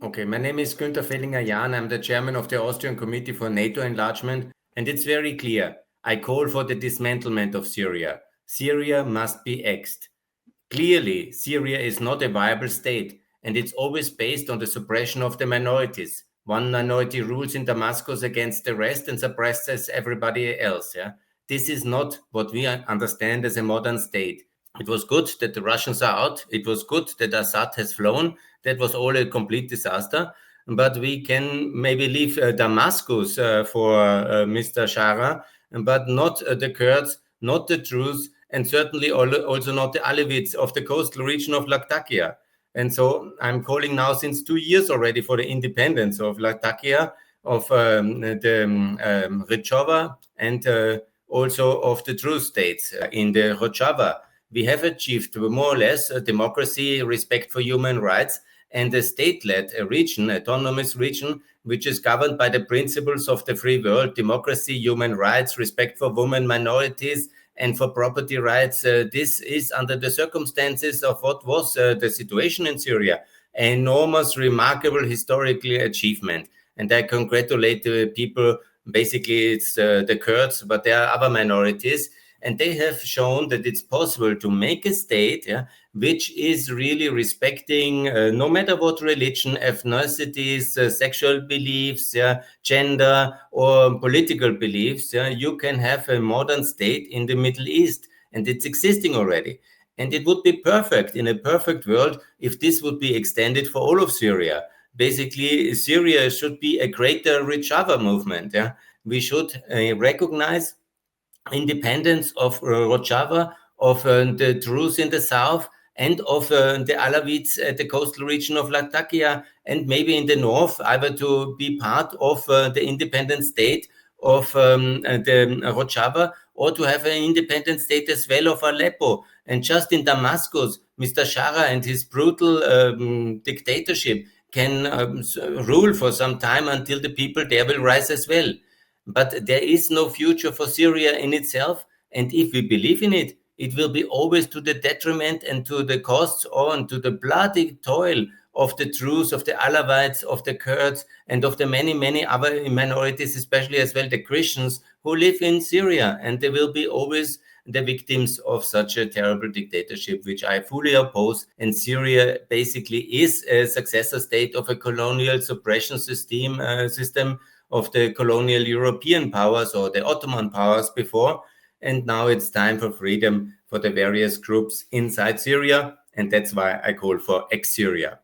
Okay, my name is Günther Fellinger-Jahn. I'm the chairman of the Austrian Committee for NATO Enlargement, and it's very clear. I call for the dismantlement of Syria. Syria must be axed. Clearly, Syria is not a viable state, and it's always based on the suppression of the minorities. One minority rules in Damascus against the rest and suppresses everybody else. Yeah? This is not what we understand as a modern state. It was good that the Russians are out. It was good that Assad has flown. That was all a complete disaster. But we can maybe leave Damascus for Mr. Shara, but not the Kurds, not the Druze, and certainly also not the Alevites of the coastal region of Latakia. And so I'm calling now since 2 years already for the independence of Latakia, of the ROJAVA, and also of the Druze states. In the ROJAVA, we have achieved more or less a democracy, respect for human rights, and a state-led region, autonomous region, which is governed by the principles of the free world: democracy, human rights, respect for women, minorities, and for property rights. This is under the circumstances of what was the situation in Syria, an enormous, remarkable historical achievement. And I congratulate the people. Basically, it's the Kurds, but there are other minorities. And they have shown that it's possible to make a state, yeah, which is really respecting no matter what religion, ethnicities, sexual beliefs, yeah, gender, or political beliefs. Yeah, you can have a modern state in the Middle East, and it's existing already. And it would be perfect in a perfect world if this would be extended for all of Syria. Basically, Syria should be a greater ROJAVA movement. Yeah? We should recognize independence of ROJAVA, of the Druze in the south, and of the Alawites at the coastal region of Latakia, and maybe in the north, either to be part of the independent state of the ROJAVA, or to have an independent state as well of Aleppo. And just in Damascus, Mr. Shara and his brutal dictatorship can rule for some time until the people there will rise as well. But there is no future for Syria in itself. And if we believe in it, it will be always to the detriment and to the costs and to the bloody toil of the Druze, of the Alawites, of the Kurds, and of the many, many other minorities, especially as well the Christians who live in Syria. And they will be always the victims of such a terrible dictatorship, which I fully oppose. And Syria basically is a successor state of a colonial suppression system of the colonial European powers or the Ottoman powers before. And now it's time for freedom for the various groups inside Syria. And that's why I call for ex-Syria.